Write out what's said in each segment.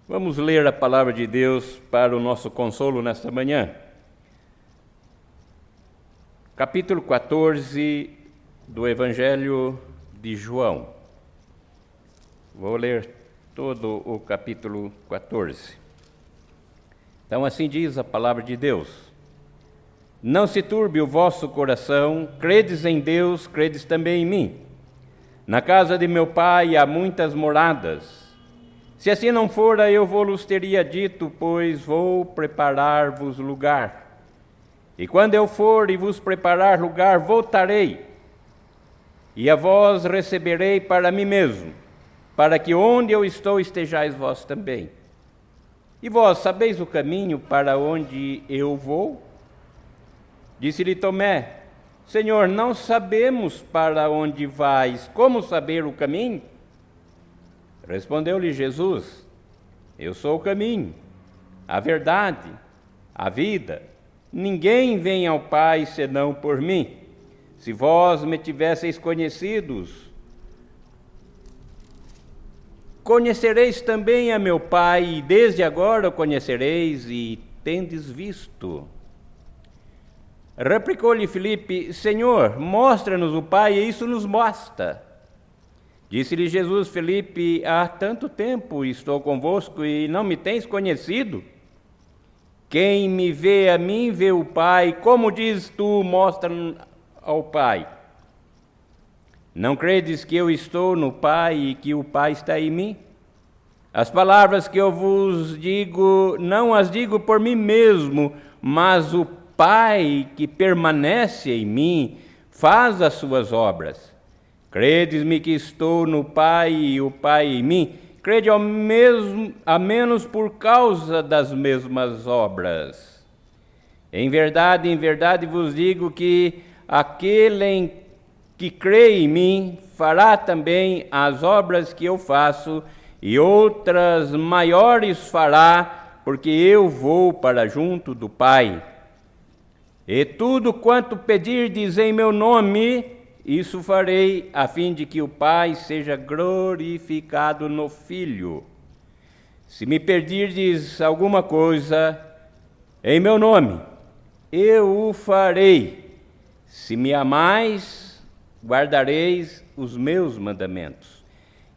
Vamos ler a palavra de Deus para o nosso consolo nesta manhã. Capítulo 14 do Evangelho de João. Vou ler todo o capítulo 14. Então assim diz a palavra de Deus: Não se turbe o vosso coração, credes em Deus, credes também em mim. Na casa de meu Pai há muitas moradas. Se assim não fora, eu vos teria dito, pois vou preparar-vos lugar. E quando eu for e vos preparar lugar, voltarei, e a vós receberei para mim mesmo, para que onde eu estou estejais vós também. E vós sabeis o caminho para onde eu vou? Disse-lhe Tomé: Senhor, não sabemos para onde vais, como saber o caminho? Respondeu-lhe Jesus: Eu sou o caminho, a verdade, a vida. Ninguém vem ao Pai senão por mim. Se vós me tivesseis conhecidos, conhecereis também a meu Pai, e desde agora o conhecereis e tendes visto. Replicou-lhe Filipe: Senhor, mostra-nos o Pai, e isso nos basta. Disse-lhe Jesus: Filipe, há tanto tempo estou convosco e não me tens conhecido? Quem me vê a mim, vê o Pai. Como dizes tu, mostra ao Pai? Não credes que eu estou no Pai e que o Pai está em mim? As palavras que eu vos digo, não as digo por mim mesmo, mas o Pai que permanece em mim faz as suas obras. Credes-me que estou no Pai e o Pai em mim? Crede a menos por causa das mesmas obras. Em verdade vos digo que aquele que crê em mim fará também as obras que eu faço, e outras maiores fará, porque eu vou para junto do Pai. E tudo quanto pedirdes em meu nome, isso farei, a fim de que o Pai seja glorificado no Filho. Se me pedirdes alguma coisa em meu nome, eu o farei. Se me amais, guardareis os meus mandamentos.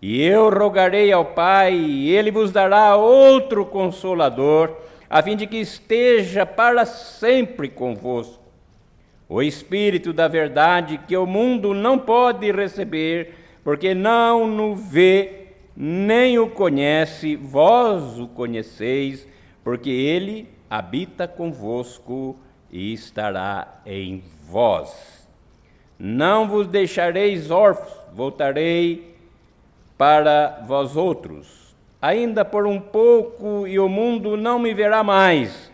E eu rogarei ao Pai, e Ele vos dará outro Consolador, a fim de que esteja para sempre convosco. O Espírito da verdade, que o mundo não pode receber, porque não o vê, nem o conhece, vós o conheceis, porque ele habita convosco e estará em vós. Não vos deixareis órfãos, voltarei para vós outros. Ainda por um pouco, e o mundo não me verá mais.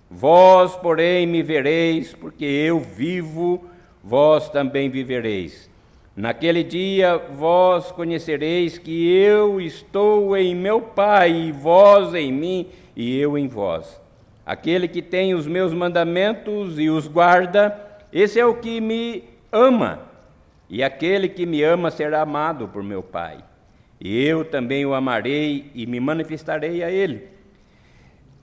Vós, porém, me vereis, porque eu vivo, vós também vivereis. Naquele dia vós conhecereis que eu estou em meu Pai, e vós em mim, e eu em vós. Aquele que tem os meus mandamentos e os guarda, esse é o que me ama, e aquele que me ama será amado por meu Pai. E eu também o amarei e me manifestarei a ele.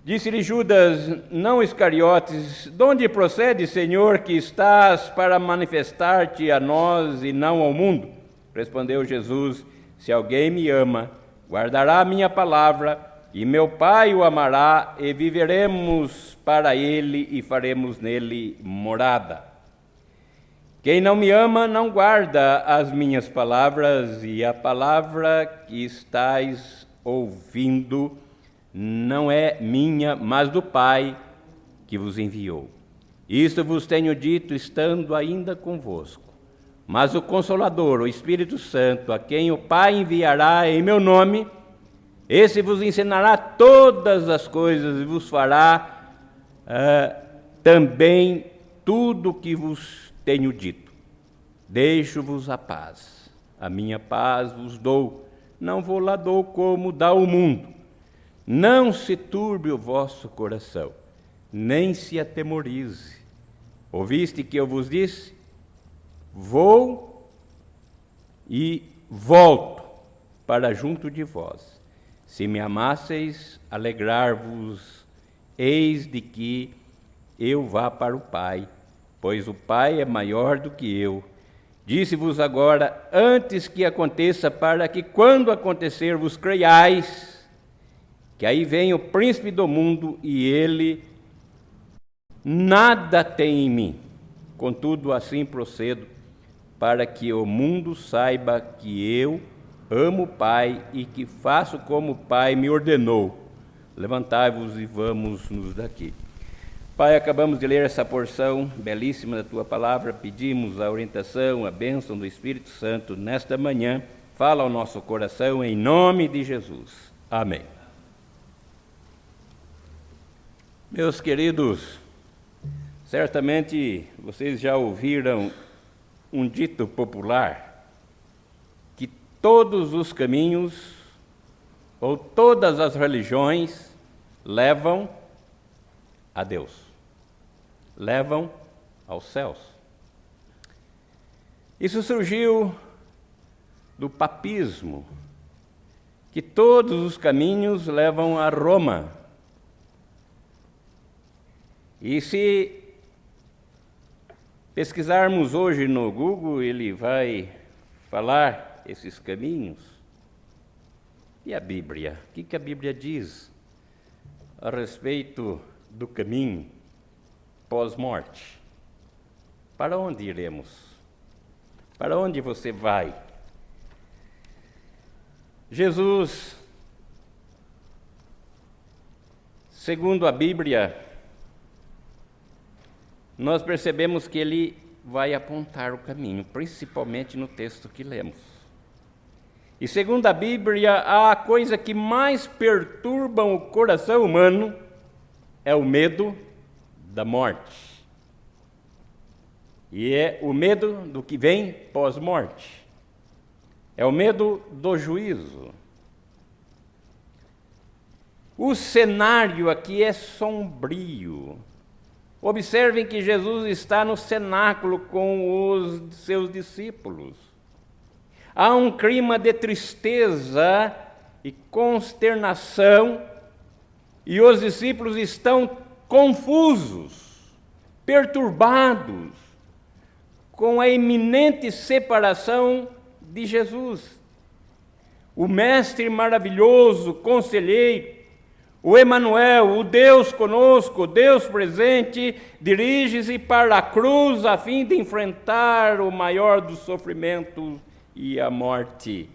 Disse-lhe Judas, não Iscariotes: de onde procede, Senhor, que estás para manifestar-te a nós e não ao mundo? Respondeu Jesus: se alguém me ama, guardará a minha palavra, e meu Pai o amará, e viveremos para ele e faremos nele morada. Quem não me ama não guarda as minhas palavras, e a palavra que estais ouvindo não é minha, mas do Pai que vos enviou. Isto vos tenho dito, estando ainda convosco. Mas o Consolador, o Espírito Santo, a quem o Pai enviará em meu nome, esse vos ensinará todas as coisas e vos fará também tudo o que vos tenho dito. Deixo-vos a paz. A minha paz vos dou. Não vou lá dou como dá o mundo. Não se turbe o vosso coração, nem se atemorize. Ouviste que eu vos disse? Vou e volto para junto de vós. Se me amasseis, alegrar-vos, eis de que eu vá para o Pai, pois o Pai é maior do que eu. Disse-vos agora, antes que aconteça, para que quando acontecer vos creiais, que aí vem o príncipe do mundo e ele nada tem em mim. Contudo, assim procedo, para que o mundo saiba que eu amo o Pai e que faço como o Pai me ordenou. Levantai-vos e vamos-nos daqui. Pai, acabamos de ler essa porção belíssima da Tua Palavra, pedimos a orientação, a bênção do Espírito Santo nesta manhã. Fala ao nosso coração em nome de Jesus. Amém. Meus queridos, certamente vocês já ouviram um dito popular, que todos os caminhos ou todas as religiões levam a Deus, levam aos céus. Isso surgiu do papismo, que todos os caminhos levam a Roma. E se pesquisarmos hoje no Google, ele vai falar esses caminhos. E a Bíblia? O que a Bíblia diz a respeito do caminho pós-morte? Para onde iremos? Para onde você vai? Jesus, segundo a Bíblia, nós percebemos que ele vai apontar o caminho, principalmente no texto que lemos. E segundo a Bíblia, a coisa que mais perturba o coração humano é o medo da morte. E é o medo do que vem pós-morte. É o medo do juízo. O cenário aqui é sombrio. Observem que Jesus está no cenáculo com os seus discípulos. Há um clima de tristeza e consternação, e os discípulos estão confusos, perturbados, com a iminente separação de Jesus. O Mestre maravilhoso, conselheiro, o Emanuel, o Deus conosco, Deus presente, dirige-se para a cruz a fim de enfrentar o maior dos sofrimentos e a morte.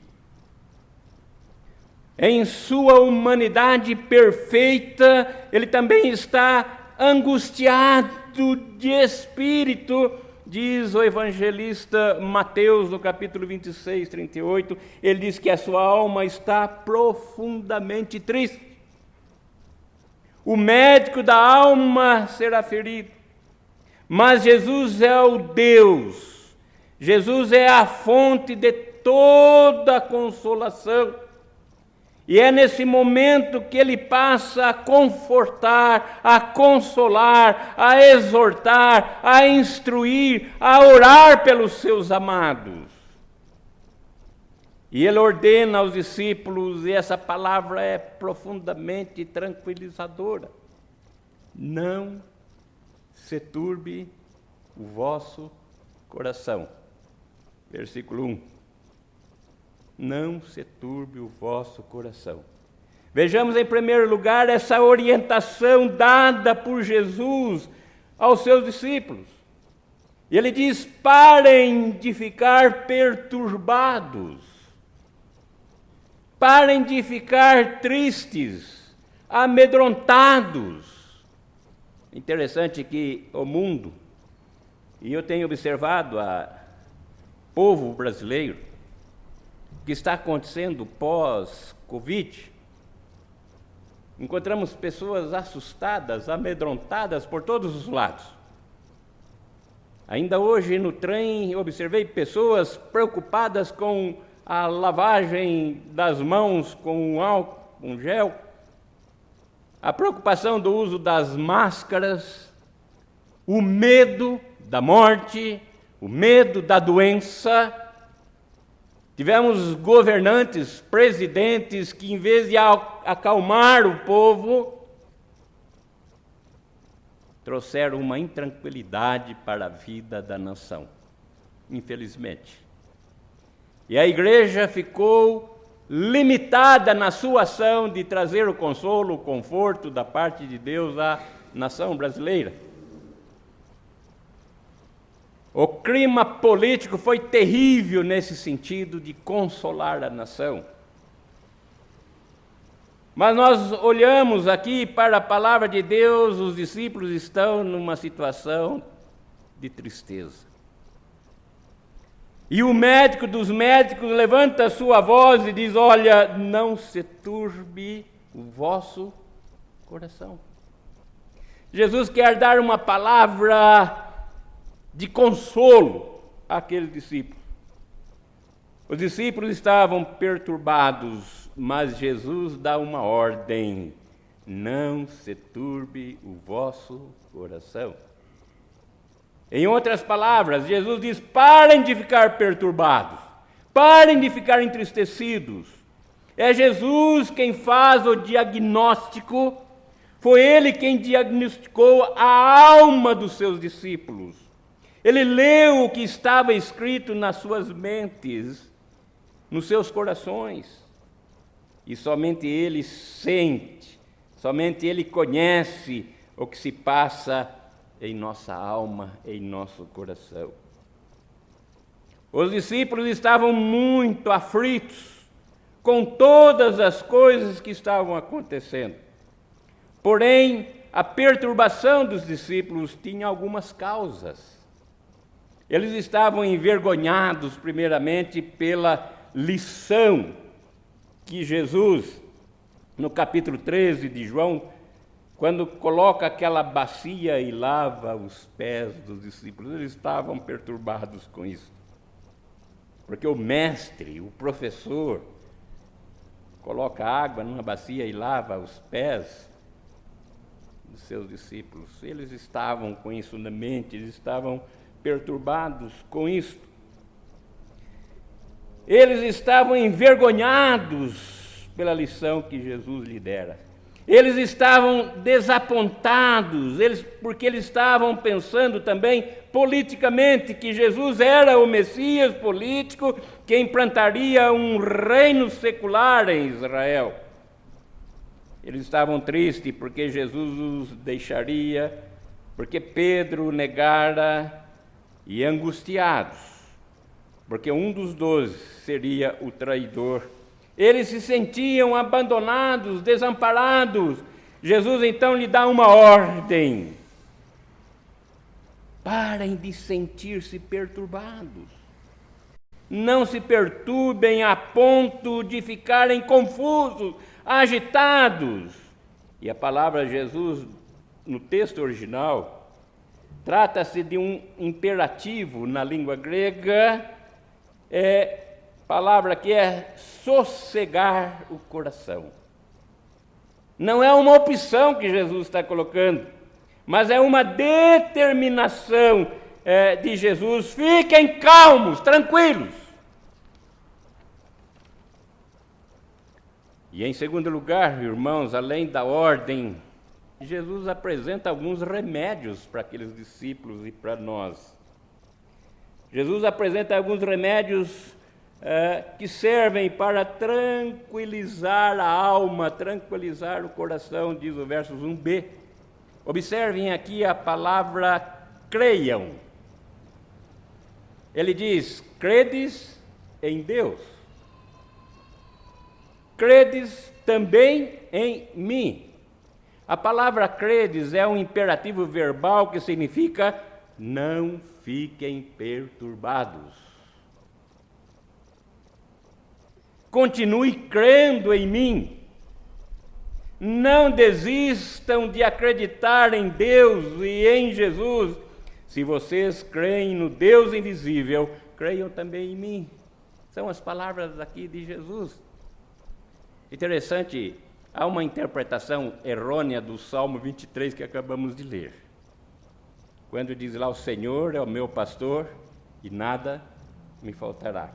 Em sua humanidade perfeita, ele também está angustiado de espírito, diz o evangelista Mateus, no capítulo 26, 38, ele diz que a sua alma está profundamente triste. O médico da alma será ferido, mas Jesus é o Deus, Jesus é a fonte de toda a consolação, e é nesse momento que ele passa a confortar, a consolar, a exortar, a instruir, a orar pelos seus amados. E ele ordena aos discípulos, e essa palavra é profundamente tranquilizadora: não se turbe o vosso coração. Versículo 1. Não se turbe o vosso coração. Vejamos em primeiro lugar essa orientação dada por Jesus aos seus discípulos. E ele diz: parem de ficar perturbados. Parem de ficar tristes, amedrontados. Interessante que o mundo, e eu tenho observado o povo brasileiro, o que está acontecendo pós-Covid, encontramos pessoas assustadas, amedrontadas por todos os lados. Ainda hoje no trem observei pessoas preocupadas com a lavagem das mãos com álcool, com gel, a preocupação do uso das máscaras, o medo da morte, o medo da doença. Tivemos governantes, presidentes, que em vez de acalmar o povo, trouxeram uma intranquilidade para a vida da nação, infelizmente. E a igreja ficou limitada na sua ação de trazer o consolo, o conforto da parte de Deus à nação brasileira. O clima político foi terrível nesse sentido de consolar a nação. Mas nós olhamos aqui para a palavra de Deus, os discípulos estão numa situação de tristeza. E o médico dos médicos levanta a sua voz e diz: olha, não se turbe o vosso coração. Jesus quer dar uma palavra de consolo àqueles discípulos. Os discípulos estavam perturbados, mas Jesus dá uma ordem: não se turbe o vosso coração. Em outras palavras, Jesus diz: parem de ficar perturbados, parem de ficar entristecidos. É Jesus quem faz o diagnóstico, foi Ele quem diagnosticou a alma dos seus discípulos. Ele leu o que estava escrito nas suas mentes, nos seus corações, e somente Ele sente, somente Ele conhece o que se passa em nossa alma, em nosso coração. Os discípulos estavam muito aflitos com todas as coisas que estavam acontecendo. Porém, a perturbação dos discípulos tinha algumas causas. Eles estavam envergonhados, primeiramente, pela lição que Jesus, no capítulo 13 de João, quando coloca aquela bacia e lava os pés dos discípulos, eles estavam perturbados com isso. Porque o mestre, o professor, coloca água numa bacia e lava os pés dos seus discípulos. Eles estavam com isso na mente, eles estavam perturbados com isso. Eles estavam envergonhados pela lição que Jesus lhe dera. Eles estavam desapontados, porque eles estavam pensando também politicamente que Jesus era o Messias político que implantaria um reino secular em Israel. Eles estavam tristes porque Jesus os deixaria, porque Pedro o negara, e angustiados, porque um dos 12 seria o traidor. Eles se sentiam abandonados, desamparados. Jesus então lhe dá uma ordem: parem de sentir-se perturbados. Não se perturbem a ponto de ficarem confusos, agitados. E a palavra Jesus, no texto original, trata-se de um imperativo na língua grega, palavra que é sossegar o coração. Não é uma opção que Jesus está colocando, mas é uma determinação de Jesus: fiquem calmos, tranquilos. E em segundo lugar, irmãos, além da ordem, Jesus apresenta alguns remédios para aqueles discípulos e para nós. Jesus apresenta alguns remédios que servem para tranquilizar a alma, tranquilizar o coração, diz o verso 1b. Observem aqui a palavra creiam. Ele diz: credes em Deus, credes também em mim. A palavra credes é um imperativo verbal que significa: não fiquem perturbados. Continue crendo em mim. Não desistam de acreditar em Deus e em Jesus. Se vocês creem no Deus invisível, creiam também em mim. São as palavras aqui de Jesus. Interessante, há uma interpretação errônea do Salmo 23 que acabamos de ler. Quando diz lá: o Senhor é o meu pastor e nada me faltará.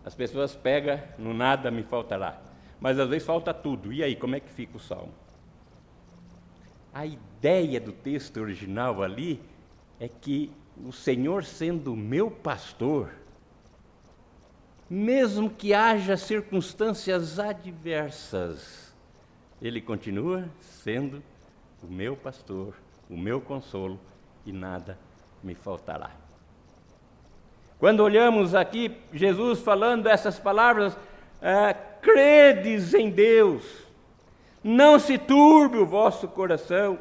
As pessoas pegam, no nada me faltará. Mas às vezes falta tudo. E aí, como é que fica o salmo? A ideia do texto original ali é que o Senhor, sendo meu pastor, mesmo que haja circunstâncias adversas, Ele continua sendo o meu pastor, o meu consolo, e nada me faltará. Quando olhamos aqui, Jesus falando essas palavras, credes em Deus, não se turbe o vosso coração.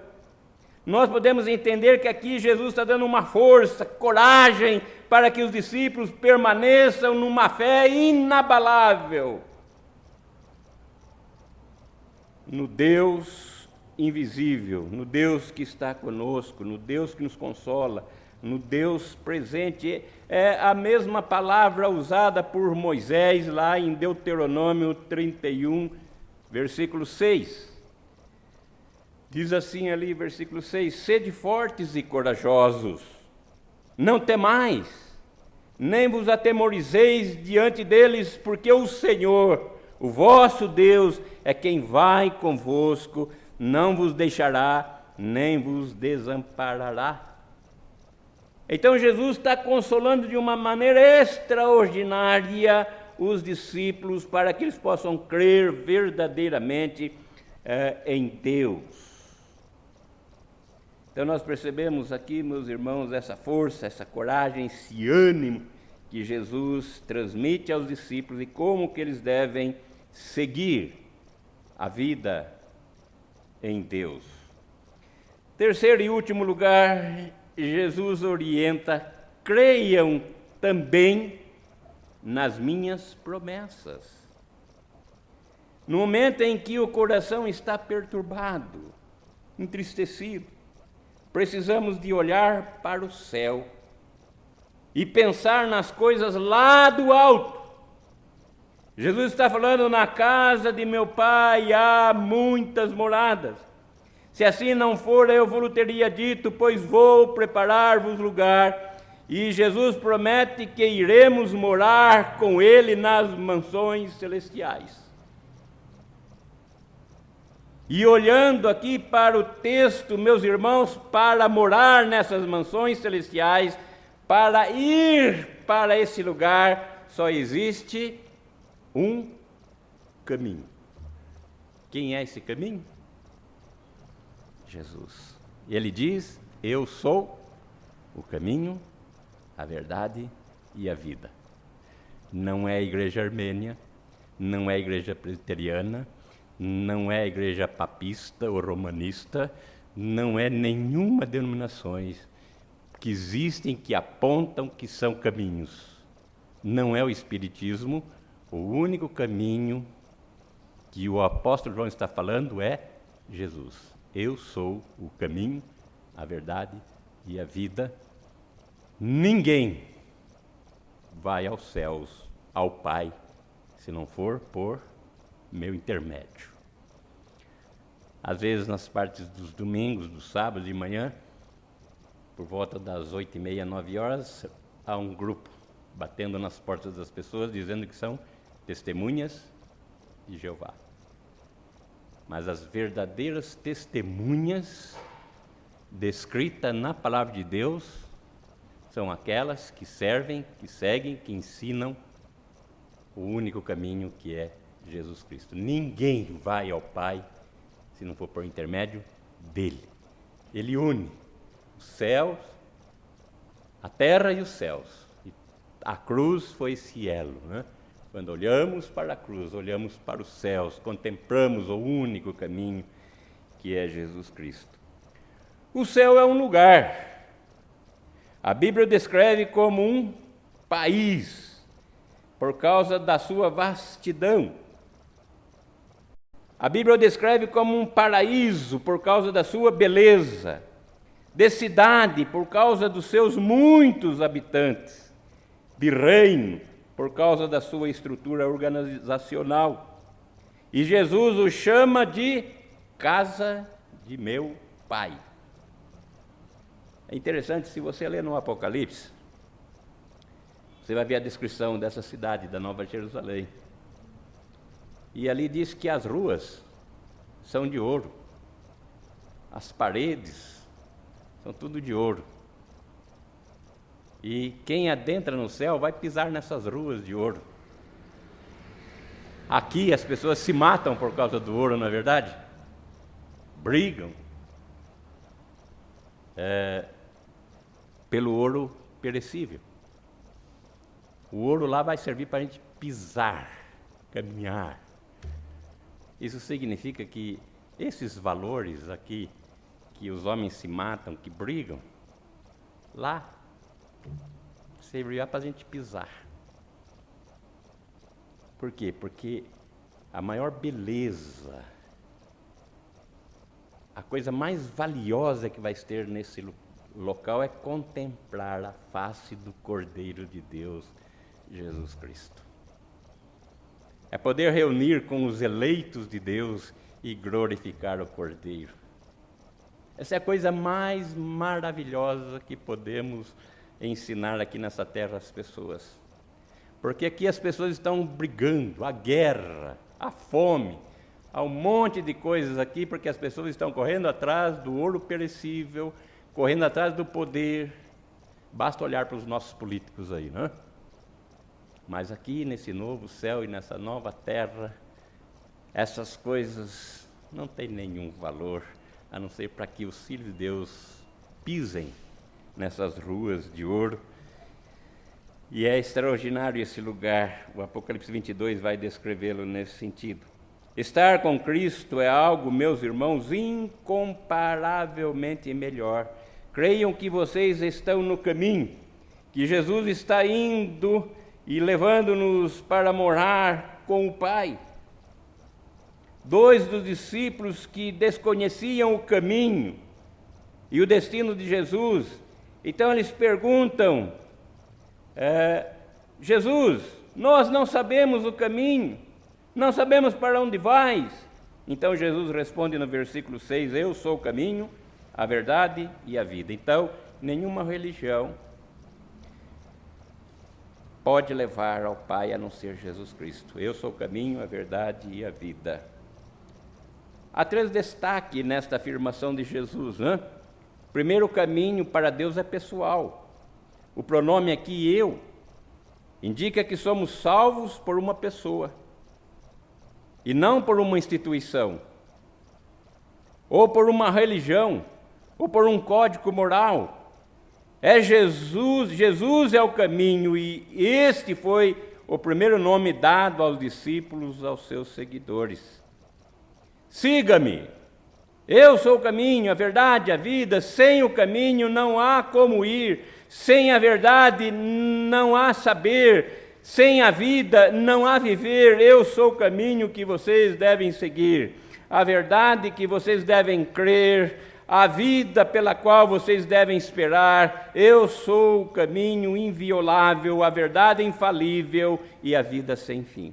Nós podemos entender que aqui Jesus está dando uma força, coragem, para que os discípulos permaneçam numa fé inabalável no Deus invisível, no Deus que está conosco, no Deus que nos consola, no Deus presente. É a mesma palavra usada por Moisés lá em Deuteronômio 31, versículo 6. Diz assim ali, versículo 6: sede fortes e corajosos, não temais, nem vos atemorizeis diante deles, porque o Senhor, o vosso Deus, é quem vai convosco, não vos deixará, nem vos desamparará. Então Jesus está consolando de uma maneira extraordinária os discípulos para que eles possam crer verdadeiramente em Deus. Então nós percebemos aqui, meus irmãos, essa força, essa coragem, esse ânimo que Jesus transmite aos discípulos e como que eles devem seguir a vida em Deus. Terceiro e último lugar, Jesus orienta: creiam também nas minhas promessas. No momento em que o coração está perturbado, entristecido, precisamos de olhar para o céu e pensar nas coisas lá do alto. Jesus está falando: na casa de meu Pai há muitas moradas. Se assim não for, eu vos teria dito, pois vou preparar-vos lugar. E Jesus promete que iremos morar com Ele nas mansões celestiais. E olhando aqui para o texto, meus irmãos, para morar nessas mansões celestiais, para ir para esse lugar, só existe um caminho. Quem é esse caminho? Jesus. E ele diz: eu sou o caminho, a verdade e a vida. Não é a igreja armênia, não é a igreja presbiteriana, não é a igreja papista ou romanista, não é nenhuma denominações que existem, que apontam que são caminhos. Não é o Espiritismo. O único caminho que o apóstolo João está falando é Jesus. Eu sou o caminho, a verdade e a vida. Ninguém vai aos céus, ao Pai, se não for por meu intermédio. Às vezes, nas partes dos domingos, dos sábados de manhã, por volta das 8h30, 9h, há um grupo batendo nas portas das pessoas, dizendo que são testemunhas de Jeová. Mas as verdadeiras testemunhas descritas na palavra de Deus são aquelas que servem, que seguem, que ensinam o único caminho, que é Jesus Cristo. Ninguém vai ao Pai se não for por intermédio dele. Ele une os céus, a terra e os céus. E a cruz foi esse elo, né? Quando olhamos para a cruz, olhamos para os céus, contemplamos o único caminho, que é Jesus Cristo. O céu é um lugar. A Bíblia descreve como um país, por causa da sua vastidão. A Bíblia o descreve como um paraíso, por causa da sua beleza. De cidade, por causa dos seus muitos habitantes. De reino, por causa da sua estrutura organizacional. E Jesus o chama de casa de meu Pai. É interessante, se você ler no Apocalipse, você vai ver a descrição dessa cidade, da Nova Jerusalém. E ali diz que as ruas são de ouro, as paredes são tudo de ouro. E quem adentra no céu vai pisar nessas ruas de ouro. Aqui as pessoas se matam por causa do ouro, não é verdade? Brigam pelo ouro perecível. O ouro lá vai servir para a gente pisar, caminhar. Isso significa que esses valores aqui, que os homens se matam, que brigam, lá servirá para a gente pisar. Por quê? Porque a maior beleza, a coisa mais valiosa que vai ter nesse local é contemplar a face do Cordeiro de Deus, Jesus Cristo. É poder reunir com os eleitos de Deus e glorificar o Cordeiro. Essa é a coisa mais maravilhosa que podemos ensinar aqui nessa terra às pessoas. Porque aqui as pessoas estão brigando, a guerra, a fome, há um monte de coisas aqui, porque as pessoas estão correndo atrás do ouro perecível, correndo atrás do poder. Basta olhar para os nossos políticos aí, não é? Mas aqui nesse novo céu e nessa nova terra, essas coisas não têm nenhum valor, a não ser para que os filhos de Deus pisem nessas ruas de ouro. E é extraordinário esse lugar, o Apocalipse 22 vai descrevê-lo nesse sentido. Estar com Cristo é algo, meus irmãos, incomparavelmente melhor. Creiam que vocês estão no caminho, que Jesus está indo e levando-nos para morar com o Pai. 2 dos discípulos que desconheciam o caminho e o destino de Jesus, então eles perguntam: Jesus, nós não sabemos o caminho, não sabemos para onde vais. Então Jesus responde no versículo 6, eu sou o caminho, a verdade e a vida. Então, nenhuma religião pode levar ao Pai a não ser Jesus Cristo. Eu sou o caminho, a verdade e a vida. Há 3 destaques nesta afirmação de Jesus, né? Primeiro, o caminho para Deus é pessoal. O pronome aqui, eu, indica que somos salvos por uma pessoa e não por uma instituição, ou por uma religião, ou por um código moral. É Jesus, Jesus é o caminho, e este foi o primeiro nome dado aos discípulos, aos seus seguidores. Siga-me, eu sou o caminho, a verdade, a vida. Sem o caminho não há como ir, sem a verdade não há saber, sem a vida não há viver. Eu sou o caminho que vocês devem seguir, a verdade que vocês devem crer, a vida pela qual vocês devem esperar. Eu sou o caminho inviolável, a verdade infalível e a vida sem fim.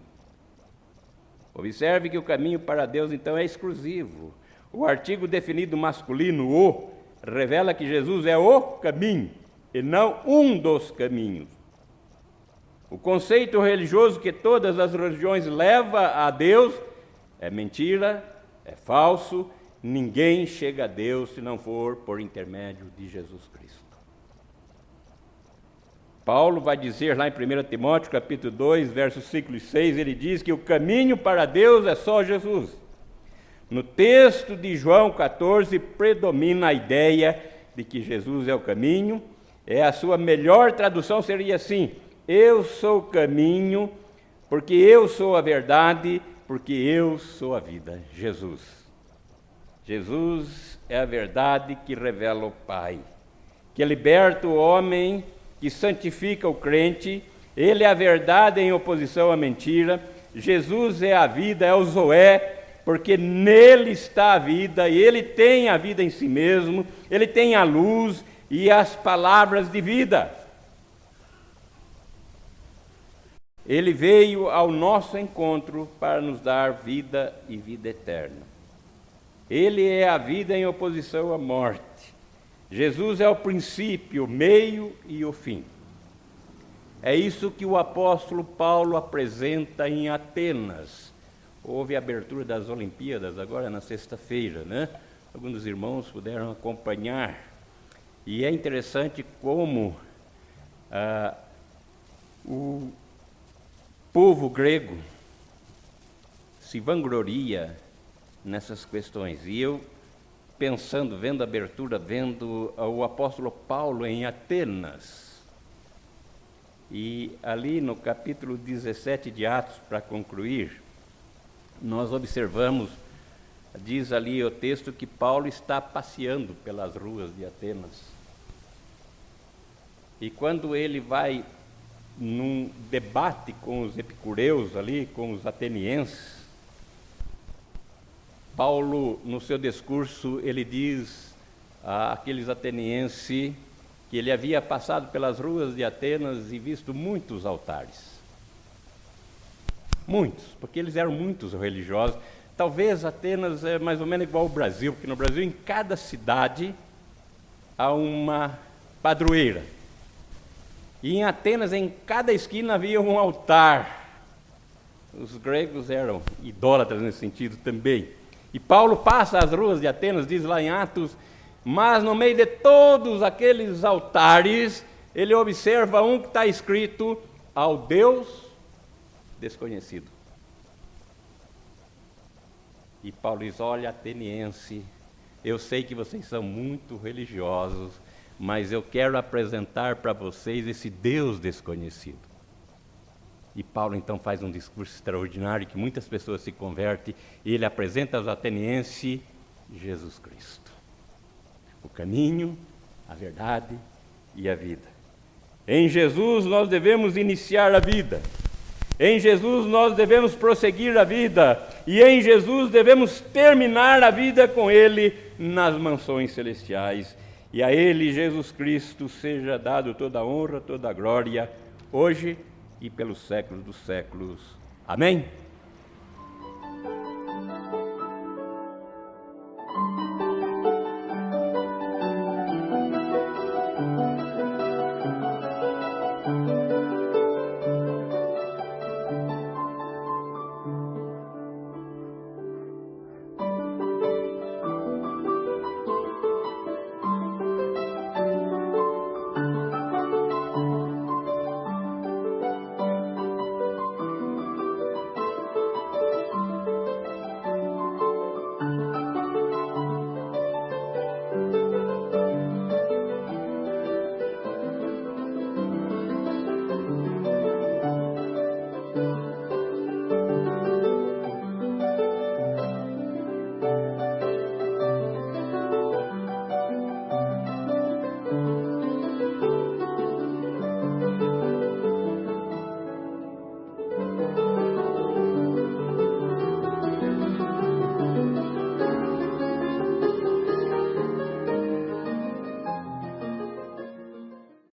Observe que o caminho para Deus, então, é exclusivo. O artigo definido masculino, o, revela que Jesus é o caminho e não um dos caminhos. O conceito religioso que todas as religiões levam a Deus é mentira, é falso. Ninguém chega a Deus se não for por intermédio de Jesus Cristo. Paulo vai dizer lá em 1 Timóteo, capítulo 2, versos 5 e 6, ele diz que o caminho para Deus é só Jesus. No texto de João 14, predomina a ideia de que Jesus é o caminho. A sua melhor tradução seria assim: eu sou o caminho, porque eu sou a verdade, porque eu sou a vida. Jesus. Jesus é a verdade que revela o Pai, que liberta o homem, que santifica o crente. Ele é a verdade em oposição à mentira. Jesus é a vida, é o Zoé, porque nele está a vida, e ele tem a vida em si mesmo, ele tem a luz e as palavras de vida. Ele veio ao nosso encontro para nos dar vida e vida eterna. Ele é a vida em oposição à morte. Jesus é o princípio, o meio e o fim. É isso que o apóstolo Paulo apresenta em Atenas. Houve a abertura das Olimpíadas agora na sexta-feira, né? Alguns dos irmãos puderam acompanhar. E é interessante como o povo grego se vangloria nessas questões. E eu, pensando, vendo a abertura, vendo o apóstolo Paulo em Atenas, e ali no capítulo 17 de Atos, para concluir, nós observamos, diz ali o texto, que Paulo está passeando pelas ruas de Atenas. E quando ele vai num debate com os epicureus ali, com os atenienses, Paulo, no seu discurso, ele diz àqueles atenienses que ele havia passado pelas ruas de Atenas e visto muitos altares. Muitos, porque eles eram muitos religiosos. Talvez Atenas é mais ou menos igual ao Brasil, porque no Brasil, em cada cidade, há uma padroeira. E em Atenas, em cada esquina, havia um altar. Os gregos eram idólatras nesse sentido também. E Paulo passa as ruas de Atenas, diz lá em Atos, mas no meio de todos aqueles altares, ele observa um que está escrito: ao Deus desconhecido. E Paulo diz: olha, ateniense, eu sei que vocês são muito religiosos, mas eu quero apresentar para vocês esse Deus desconhecido. E Paulo então faz um discurso extraordinário, que muitas pessoas se convertem, e ele apresenta aos atenienses Jesus Cristo, o caminho, a verdade e a vida. Em Jesus nós devemos iniciar a vida, em Jesus nós devemos prosseguir a vida, e em Jesus devemos terminar a vida com Ele nas mansões celestiais. E a Ele, Jesus Cristo, seja dado toda a honra, toda a glória, hoje e pelos séculos dos séculos. Amém?